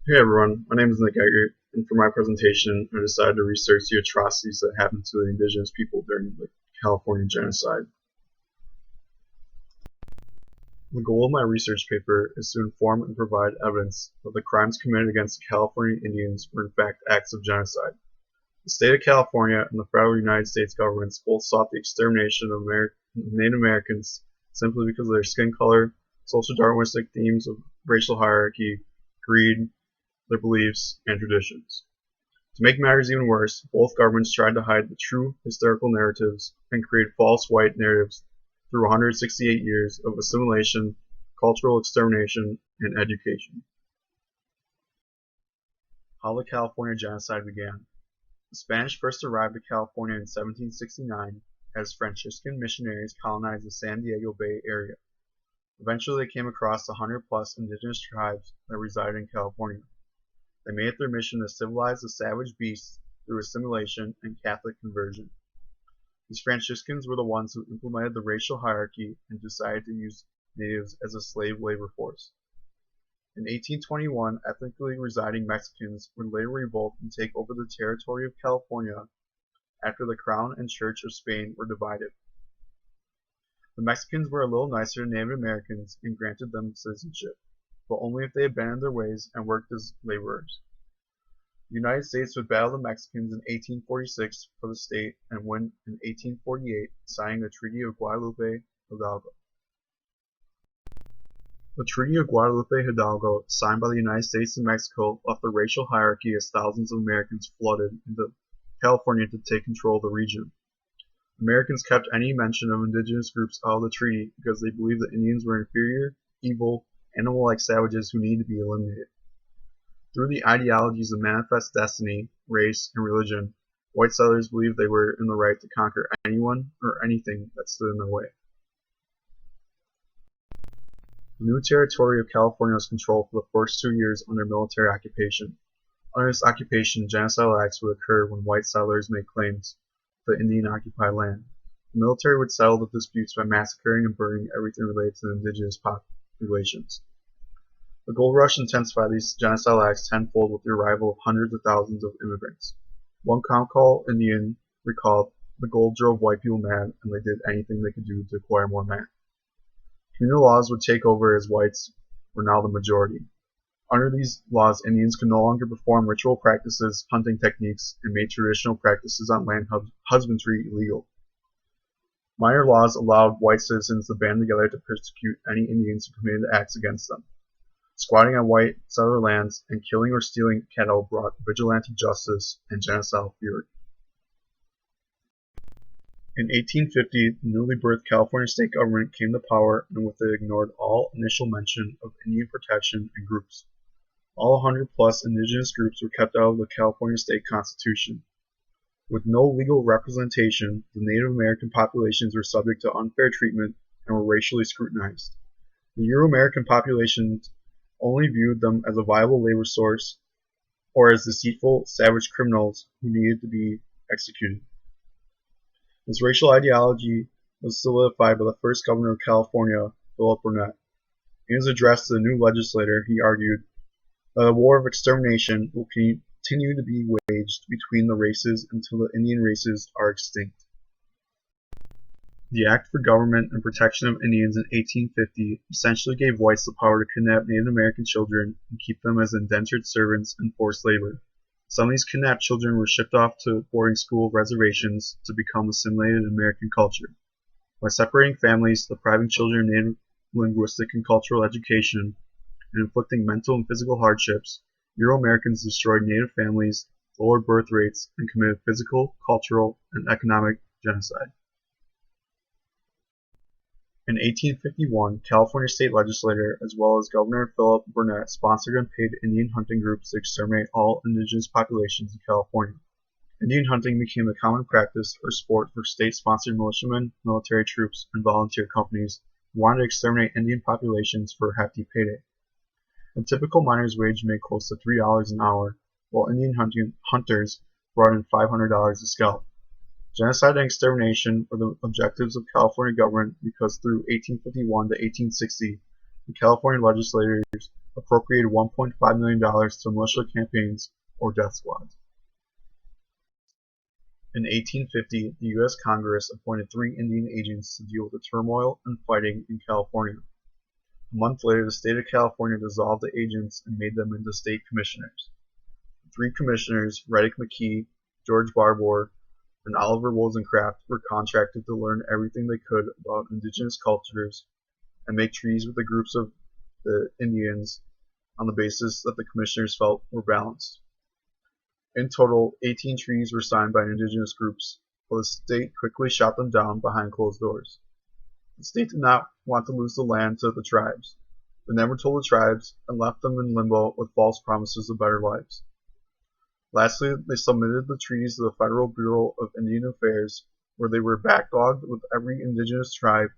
Hey everyone, my name is Nick Eggert, and for my presentation, I decided to research the atrocities that happened to the indigenous people during the California Genocide. The goal of my research paper is to inform and provide evidence that the crimes committed against the California Indians were in fact acts of genocide. The state of California and the federal United States governments both sought the extermination of Native Americans simply because of their skin color, social Darwinistic themes of racial hierarchy, greed, their beliefs, and traditions. To make matters even worse, both governments tried to hide the true historical narratives and create false white narratives through 168 years of assimilation, cultural extermination, and education. How the California Genocide began. The Spanish first arrived to California in 1769 as Franciscan missionaries colonized the San Diego Bay area. Eventually they came across the 100-plus indigenous tribes that resided in California. They made it their mission to civilize the savage beasts through assimilation and Catholic conversion. These Franciscans were the ones who implemented the racial hierarchy and decided to use natives as a slave labor force. In 1821, ethnically residing Mexicans would later revolt and take over the territory of California after the Crown and Church of Spain were divided. The Mexicans were a little nicer to Native Americans and granted them citizenship, but only if they abandoned their ways and worked as laborers. The United States would battle the Mexicans in 1846 for the state and win in 1848, signing the Treaty of Guadalupe Hidalgo. The Treaty of Guadalupe Hidalgo, signed by the United States and Mexico, left the racial hierarchy as thousands of Americans flooded into California to take control of the region. Americans kept any mention of indigenous groups out of the treaty because they believed the Indians were inferior, evil, animal-like savages who needed to be eliminated. Through the ideologies of manifest destiny, race, and religion, white settlers believed they were in the right to conquer anyone or anything that stood in their way. The new territory of California was controlled for the first 2 years under military occupation. Under this occupation, genocidal acts would occur when white settlers made claims to Indian-occupied land. The military would settle the disputes by massacring and burning everything related to the indigenous populations. The gold rush intensified these genocidal acts tenfold with the arrival of hundreds of thousands of immigrants. One Comcall Indian recalled, "The gold drove white people mad, and they did anything they could do to acquire more land." Communal laws would take over as whites were now the majority. Under these laws, Indians could no longer perform ritual practices, hunting techniques, and made traditional practices on land husbandry illegal. Minor laws allowed white citizens to band together to persecute any Indians who committed acts against them. Squatting on white settler lands and killing or stealing cattle brought vigilante justice and genocidal fury. In 1850, the newly birthed California state government came to power, and with it ignored all initial mention of Indian protection and groups. All 100-plus indigenous groups were kept out of the California state constitution. With no legal representation, the Native American populations were subject to unfair treatment and were racially scrutinized. The Euro-American populations only viewed them as a viable labor source or as deceitful, savage criminals who needed to be executed. This racial ideology was solidified by the first governor of California, Philip Burnett. In his address to the new legislature, he argued that a war of extermination will continue to be waged between the races until the Indian races are extinct. The Act for Government and Protection of Indians in 1850 essentially gave whites the power to kidnap Native American children and keep them as indentured servants and forced labor. Some of these kidnapped children were shipped off to boarding school reservations to become assimilated in American culture. By separating families, depriving children of native linguistic and cultural education, and inflicting mental and physical hardships, Euro-Americans destroyed native families, lowered birth rates, and committed physical, cultural, and economic genocide. In 1851, California state legislature, as well as Governor Philip Burnett, sponsored and paid Indian hunting groups to exterminate all indigenous populations in California. Indian hunting became a common practice or sport for state-sponsored militiamen, military troops, and volunteer companies who wanted to exterminate Indian populations for a hefty payday. A typical miner's wage made close to $3 an hour, while Indian hunters brought in $500 a scalp. Genocide and extermination were the objectives of California government because through 1851 to 1860, the California legislators appropriated $1.5 million to militia campaigns or death squads. In 1850, the U.S. Congress appointed 3 Indian agents to deal with the turmoil and fighting in California. A month later, the state of California dissolved the agents and made them into state commissioners. The 3 commissioners, Reddick McKee, George Barbour, and Oliver Wozencraft, were contracted to learn everything they could about indigenous cultures and make treaties with the groups of the Indians on the basis that the commissioners felt were balanced. In total, 18 treaties were signed by indigenous groups, but the state quickly shot them down behind closed doors. The state did not want to lose the land to the tribes. They never told the tribes and left them in limbo with false promises of better lives. Lastly, they submitted the treaties to the Federal Bureau of Indian Affairs, where they were backlogged with every indigenous tribe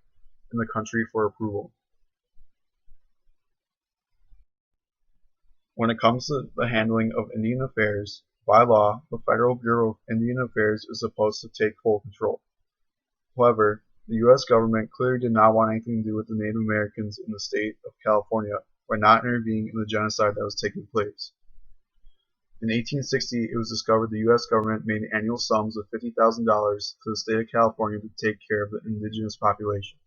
in the country for approval. When it comes to the handling of Indian affairs, by law, the Federal Bureau of Indian Affairs is supposed to take full control. However, the U.S. government clearly did not want anything to do with the Native Americans in the state of California by not intervening in the genocide that was taking place. In 1860, it was discovered the U.S. government made annual sums of $50,000 to the state of California to take care of the indigenous populations.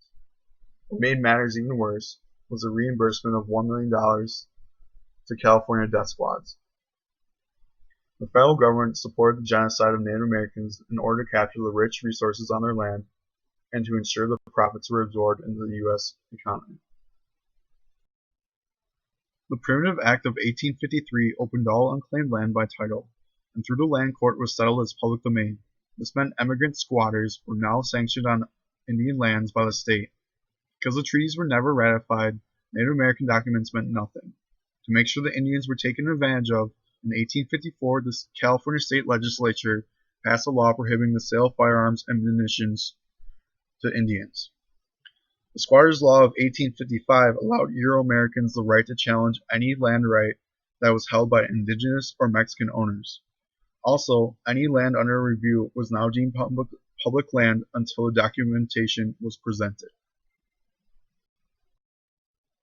What made matters even worse was a reimbursement of $1 million to California death squads. The federal government supported the genocide of Native Americans in order to capture the rich resources on their land and to ensure the profits were absorbed into the U.S. economy. The Primitive Act of 1853 opened all unclaimed land by title, and through the land court was settled as public domain. This meant emigrant squatters were now sanctioned on Indian lands by the state. Because the treaties were never ratified, Native American documents meant nothing. To make sure the Indians were taken advantage of, in 1854 the California state legislature passed a law prohibiting the sale of firearms and munitions to Indians. The Squatters' Law of 1855 allowed Euro-Americans the right to challenge any land right that was held by indigenous or Mexican owners. Also, any land under review was now deemed public land until the documentation was presented.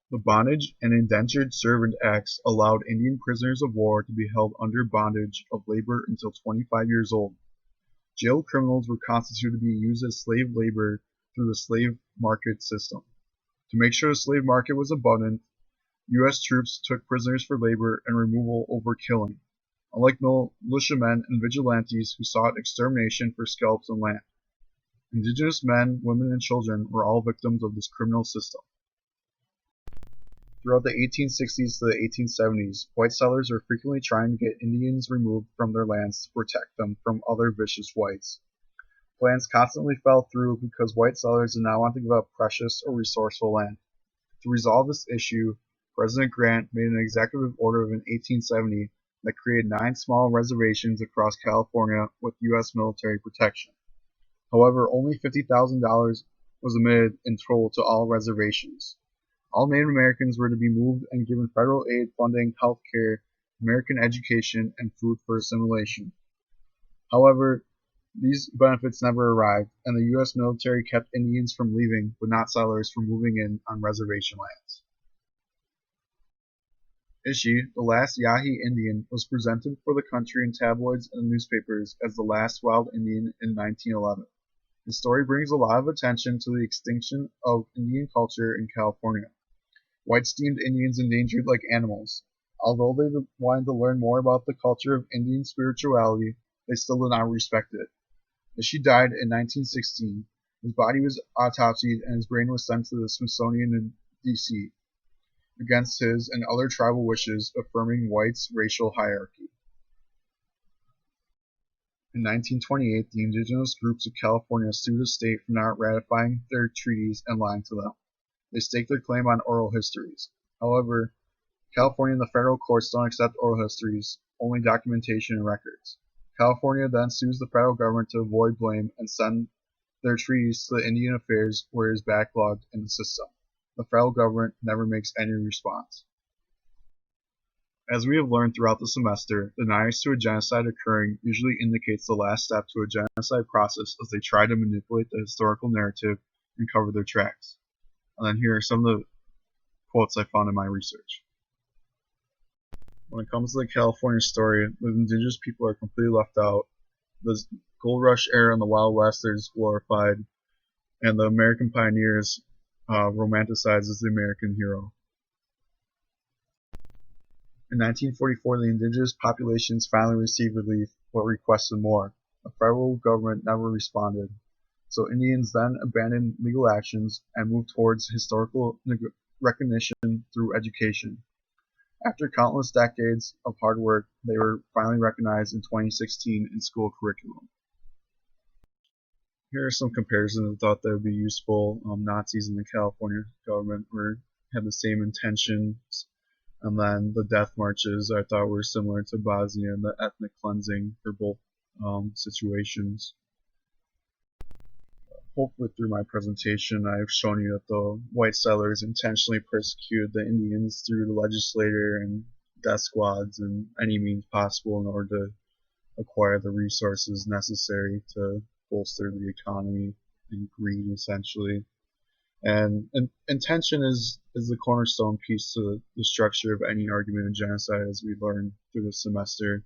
The Bondage and Indentured Servant Acts allowed Indian prisoners of war to be held under bondage of labor until 25 years old. Jailed criminals were constituted to be used as slave labor through the slave market system. To make sure the slave market was abundant, U.S. troops took prisoners for labor and removal over killing, unlike militiamen and vigilantes who sought extermination for scalps and land. Indigenous men, women, and children were all victims of this criminal system. Throughout the 1860s to the 1870s, white settlers were frequently trying to get Indians removed from their lands to protect them from other vicious whites. Plans constantly fell through because white settlers did not want to give up precious or resourceful land. To resolve this issue, President Grant made an executive order in 1870 that created 9 small reservations across California with U.S. military protection. However, only $50,000 was admitted in total to all reservations. All Native Americans were to be moved and given federal aid funding, health care, American education, and food for assimilation. However, these benefits never arrived, and the U.S. military kept Indians from leaving, but not settlers from moving in on reservation lands. Ishi, the last Yahi Indian, was presented for the country in tabloids and newspapers as the last wild Indian in 1911. His story brings a lot of attention to the extinction of Indian culture in California. Whites deemed Indians endangered like animals. Although they wanted to learn more about the culture of Indian spirituality, they still did not respect it. Ishi died in 1916. His body was autopsied and his brain was sent to the Smithsonian in D.C. against his and other tribal wishes, affirming whites' racial hierarchy. In 1928, the indigenous groups of California sued the state for not ratifying their treaties and lying to them. They staked their claim on oral histories. However, California and the federal courts don't accept oral histories, only documentation and records. California then sues the federal government to avoid blame and send their treaties to the Indian Affairs, where it is backlogged in the system. The federal government never makes any response. As we have learned throughout the semester, deniers to a genocide occurring usually indicates the last step to a genocide process as they try to manipulate the historical narrative and cover their tracks. And then here are some of the quotes I found in my research. When it comes to the California story, the indigenous people are completely left out. The gold rush era in the Wild West is glorified, and the American pioneers romanticized as the American hero. In 1944, the indigenous populations finally received relief, but requested more. The federal government never responded, so Indians then abandoned legal actions and moved towards historical recognition through education. After countless decades of hard work, they were finally recognized in 2016 in school curriculum. Here are some comparisons I thought that would be useful. Nazis and the California government had the same intentions, and then the death marches I thought were similar to Bosnia and the ethnic cleansing for both situations. Hopefully through my presentation I've shown you that the white settlers intentionally persecuted the Indians through the legislature and death squads and any means possible in order to acquire the resources necessary to bolster the economy and greed essentially. And intention is the cornerstone piece to the structure of any argument in genocide, as we learned through the semester.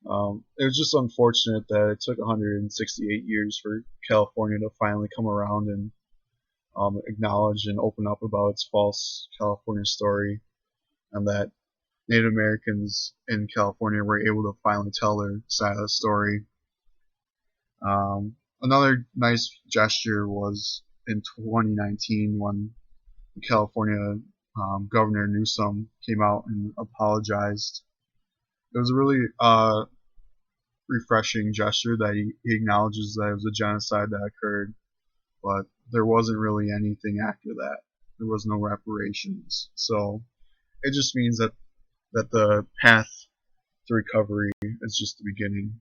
It was just unfortunate that it took 168 years for California to finally come around and acknowledge and open up about its false California story, and that Native Americans in California were able to finally tell their side of the story. Another nice gesture was in 2019 when California Governor Newsom came out and apologized. It was a really refreshing gesture that he acknowledges that it was a genocide that occurred, but there wasn't really anything after that. There was no reparations. So it just means that the path to recovery is just the beginning.